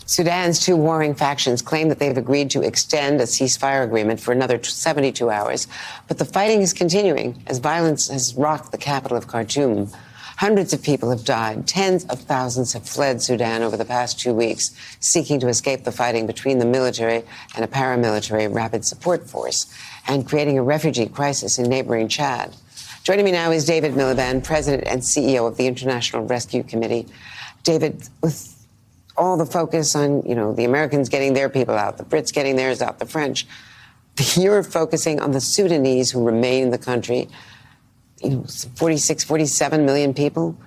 Sudan's two warring factions claim that they've agreed to extend a ceasefire agreement for another 72 hours, but the fighting is continuing as violence has rocked the capital of Khartoum. Hundreds of people have died. Tens of thousands have fled Sudan over the past 2 weeks, seeking to escape the fighting between the military and a paramilitary rapid support force, and creating a refugee crisis in neighboring Chad. Joining me now is David Miliband, President and CEO of the International Rescue Committee. David, with all the focus on, the Americans getting their people out, the Brits getting theirs out, the French, you're focusing on the Sudanese who remain in the country, 46, 47 million people.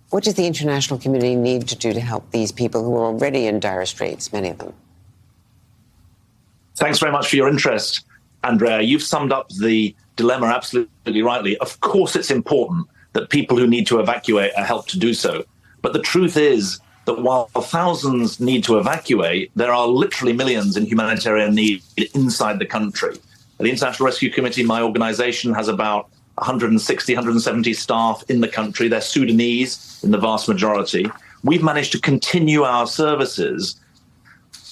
What does the international community need to do to help these people who are already in dire straits, many of them? Thanks very much for your interest, Andrea. You've summed up the dilemma absolutely rightly. Of course, it's important that people who need to evacuate are helped to do so. But the truth is that while thousands need to evacuate, there are literally millions in humanitarian need inside the country. The International Rescue Committee, my organization, has about 160, 170 staff in the country. They're Sudanese in the vast majority. We've managed to continue our services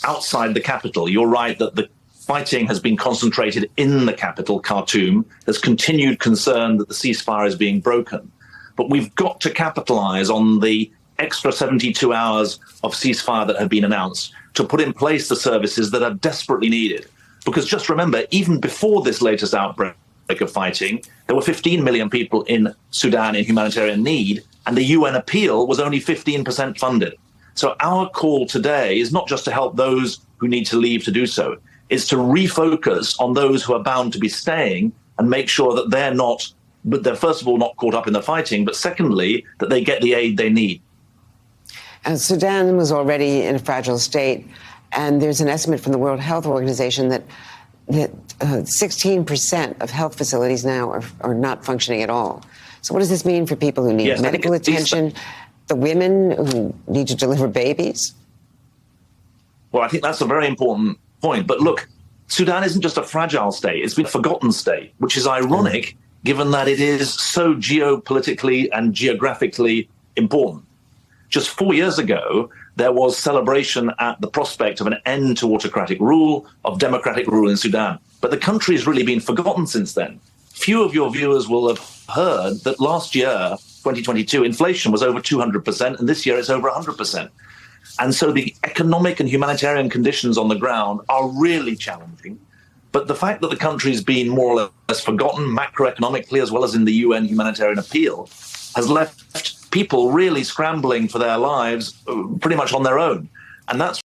outside the capital. You're right that the fighting has been concentrated in the capital, Khartoum. There's continued concern that the ceasefire is being broken. But we've got to capitalize on the extra 72 hours of ceasefire that have been announced to put in place the services that are desperately needed. Because just remember, even before this latest outbreak of fighting, there were 15 million people in Sudan in humanitarian need, and the UN appeal was only 15% funded. So our call today is not just to help those who need to leave to do so, it's to refocus on those who are bound to be staying and make sure that they're first of all not caught up in the fighting, but secondly, that they get the aid they need. Sudan was already in a fragile state, and there's an estimate from the World Health Organization that 16% of health facilities now are not functioning at all. So what does this mean for people who need medical attention, the women who need to deliver babies? Well, I think that's a very important point. But look, Sudan isn't just a fragile state. It's been a forgotten state, which is ironic, given that it is so geopolitically and geographically important. Just 4 years ago, there was celebration at the prospect of an end to autocratic rule, of democratic rule in Sudan. But the country has really been forgotten since then. Few of your viewers will have heard that last year, 2022, inflation was over 200%, and this year it's over 100%. And so the economic and humanitarian conditions on the ground are really challenging. But the fact that the country's been more or less forgotten macroeconomically, as well as in the UN humanitarian appeal, has left people really scrambling for their lives pretty much on their own. And that's